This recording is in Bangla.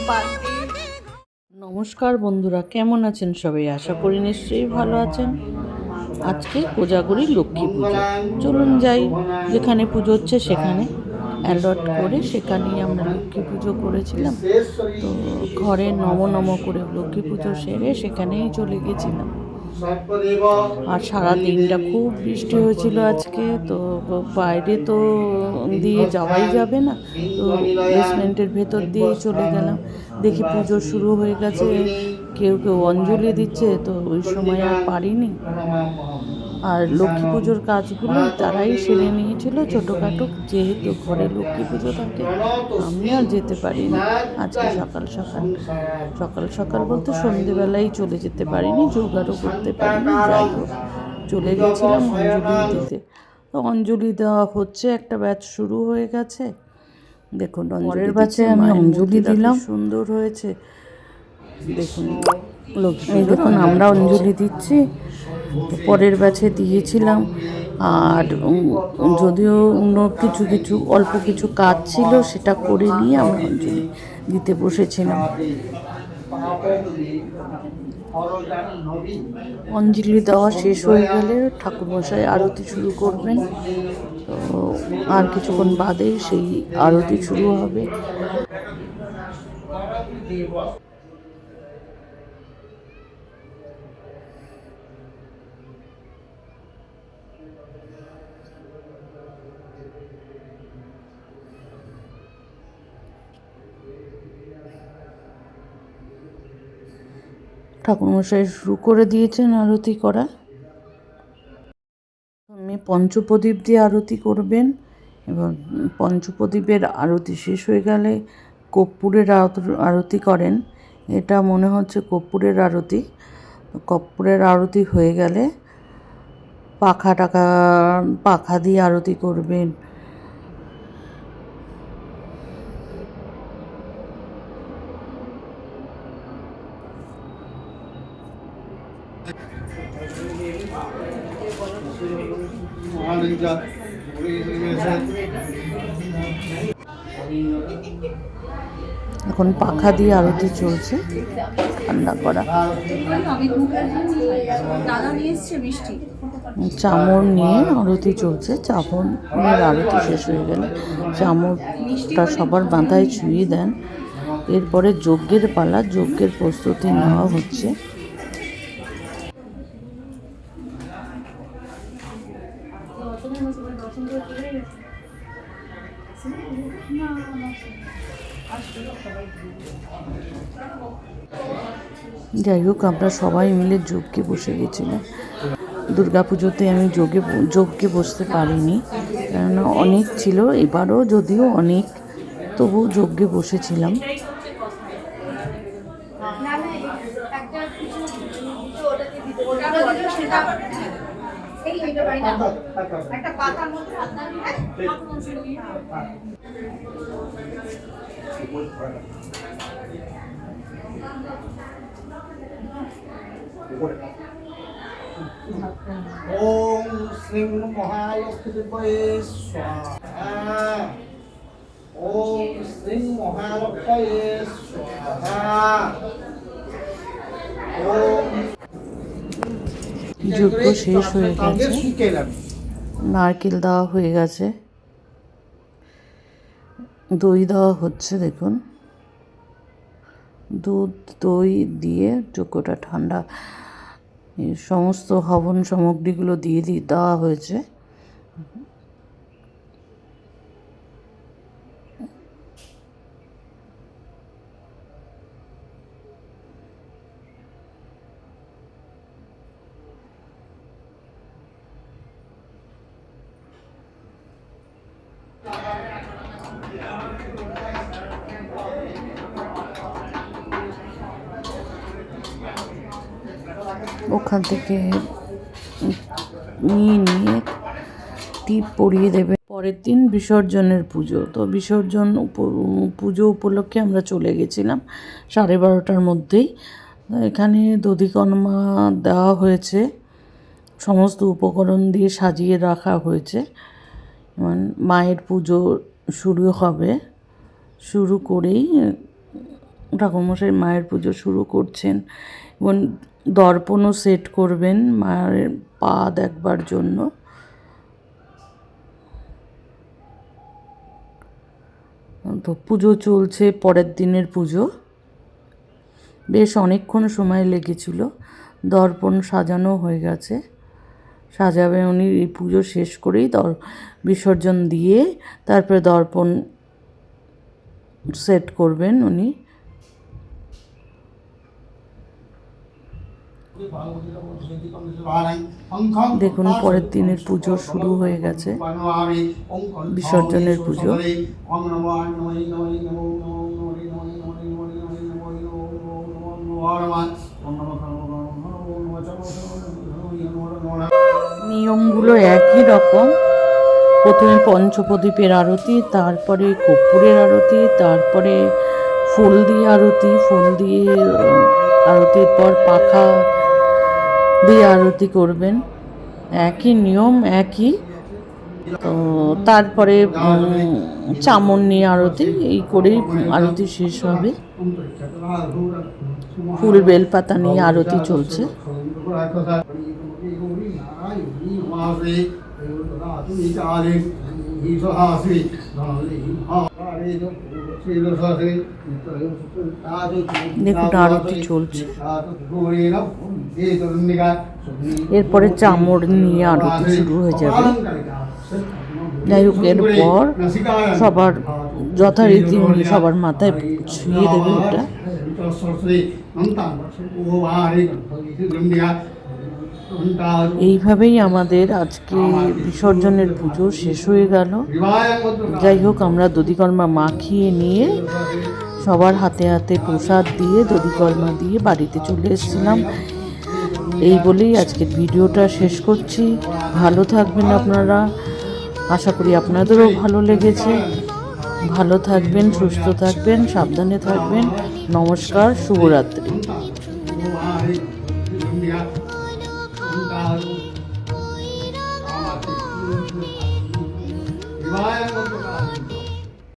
বার্থডে। নমস্কার বন্ধুরা, কেমন আছেন সবাই? আশা করি নিশ্চয়ই ভালো আছেন। আজকে কোজাগরি লক্ষ্মী পুজো। চলুন যাই, যেখানে পুজো হচ্ছে সেখানে অ্যালট করে সেখানেই আমরা লক্ষ্মী পুজো করেছিলাম। তো ঘরে নম নম করে লক্ষ্মী পুজো সেরে সেখানেই চলে গেছিলাম। আর সারা দিনটা খুব বৃষ্টি হয়েছিল আজকে, তো বাইরে তো দিয়ে যাওয়াই যাবে না, তো বেসমেন্টের ভেতর দিয়েই চলে গেলাম। দেখি পুজো শুরু হয়ে গেছে, কেউ কেউ অঞ্জলি দিচ্ছে, তো ওই সময় আর পারিনি। আর লক্ষ্মী পুজোর কাজগুলো তারাই সেরে নিয়েছিল ছোটোখাটো, যেহেতু ঘরে লক্ষ্মী পুজো থাকে আমি আর যেতে পারিনি আজকে। সকাল সকাল সকাল সকাল বলতে সন্ধেবেলায় চলে যেতে পারিনি, জোগাড়ও করতে পারিনি। যাই হোক, চলে গেছিলাম অঞ্জলি দিতে। তো অঞ্জলি দেওয়া হচ্ছে, একটা ব্যাচ শুরু হয়ে গেছে। দেখুন পরের ব্যাচে আমি অঞ্জলি দিলাম, সুন্দর হয়েছে দেখুন। এই দেখুন আমরা অঞ্জলি দিচ্ছি, পরের ব্যাচে দিয়েছিলাম। আর যদিও অন্য কিছু কিছু অল্প কিছু কাজ ছিল, সেটা করে নিয়ে আমরা অঞ্জলি দিতে বসেছিলাম। অঞ্জলি দেওয়া শেষ হয়ে গেলে ঠাকুরমশাই আরতি শুরু করবেন। তো আর কিছুক্ষণ বাদেই সেই আরতি শুরু হবে। ঠাকুরমশাই শুরু করে দিয়েছেন আরতি করা। আপনি পঞ্চপ্রদীপ দিয়ে আরতি করবেন, এবং পঞ্চপ্রদীপের আরতি শেষ হয়ে গেলে কর্পূরের আরতি করেন। এটা মনে হচ্ছে কর্পূরের আরতি। কর্পূরের আরতি হয়ে গেলে পাখা দিয়ে আরতি করবেন। এখন পাখা দিয়ে আরতি চলছে, ঠান্ডা করা। চামড় নিয়ে আরতি চলছে। চামড়ের আরতি শেষ হয়ে গেলে চামড়টা সবার মাথায় ছুঁয়ে দেন। এরপরে যজ্ঞের পালা, যজ্ঞের প্রস্তুতি নেওয়া হচ্ছে। যাই হোক, আমরা সবাই মিলে যজ্ঞে বসে গেছিলাম। দুর্গাপুজোতে আমি যজ্ঞে বসতে পারিনি, কেননা অনেক ছিল। এবারও যদিও অনেক, তবু যজ্ঞে বসেছিলাম। ওম শ্রীং মহালক্ষ্মীদেবয়ে স্বাহা। ওম শ্রীং মহালক্ষ্মীয়ে স্বাহা। ওম। যজ্ঞ শেষ হয়ে গেছে, নারকেল দেওয়া হয়ে গেছে, দই দেওয়া হচ্ছে। দেখুন, দুধ দই দিয়ে যজ্ঞটা ঠান্ডা, সমস্ত হবন সামগ্রীগুলো দিয়ে দেওয়া হয়েছে। ওখান থেকে নিয়ে টিপ পরিয়ে দেবে। পরের দিন বিসর্জনের পুজো। তো পুজো উপলক্ষে আমরা চলে গেছিলাম 12:30টার মধ্যেই। এখানে দধিকর্মা দেওয়া হয়েছে, সমস্ত উপকরণ দিয়ে সাজিয়ে রাখা হয়েছে। মায়ের পুজো শুরু হবে, শুরু করেই ঠাকুরমশাই মায়ের পুজো শুরু করছেন এবং দর্পণও সেট করবেন মায়ের পা দেখবার জন্য। তো পুজো চলছে, পরের দিনের পুজো। বেশ অনেকক্ষণ সময় লেগেছিল। দর্পণ সাজানো হয়ে গেছে, সাজাবে উনি। এই পুজো শেষ করেই বিসর্জন দিয়ে তারপরে দর্পণ সেট করবেন উনি। দেখুন পরের দিনের পুজো শুরু হয়ে গেছে, বিসর্জনের পুজো। নিয়মগুলো একই রকম। প্রথমে পঞ্চপ্রদীপের আরতি, তারপরে কর্পূরের আরতি, তারপরে ফুল দিয়ে আরতি, ফুল দিয়ে আরতির পর পাখা দিয়ে আরতি করবেন। একই নিয়ম, একই। তো তারপরে চামর নিয়ে আরতি, এই করেই আরতি শেষ হবে। ফুল বেলপাতা নিয়ে আরতি চলছে। দেখুন আরতি চলছে। এরপরে চামর নিয়ে আরতি শুরু হয়ে যাবে। যাই হোক, এরপর সবার যথারীতি উনি সবার মাথায় ছুঁয়ে দেবে ওটা। এইভাবেই আমাদের আজকে বিসর্জনের পুজো শেষ হয়ে গেল। যাই হোক, আমরা দধিকর্মা মাখিয়ে নিয়ে সবার হাতে হাতে প্রসাদ দিয়ে দধিকর্মা দিয়ে বাড়িতে চলে এসেছিলাম। এই বলেই আজকের ভিডিওটা শেষ করছি। ভালো থাকবেন আপনারা, আশা করি আপনাদেরও ভালো লেগেছে। ভালো থাকবেন, সুস্থ থাকবেন, সাবধানে থাকবেন। নমস্কার, শুভরাত্রি।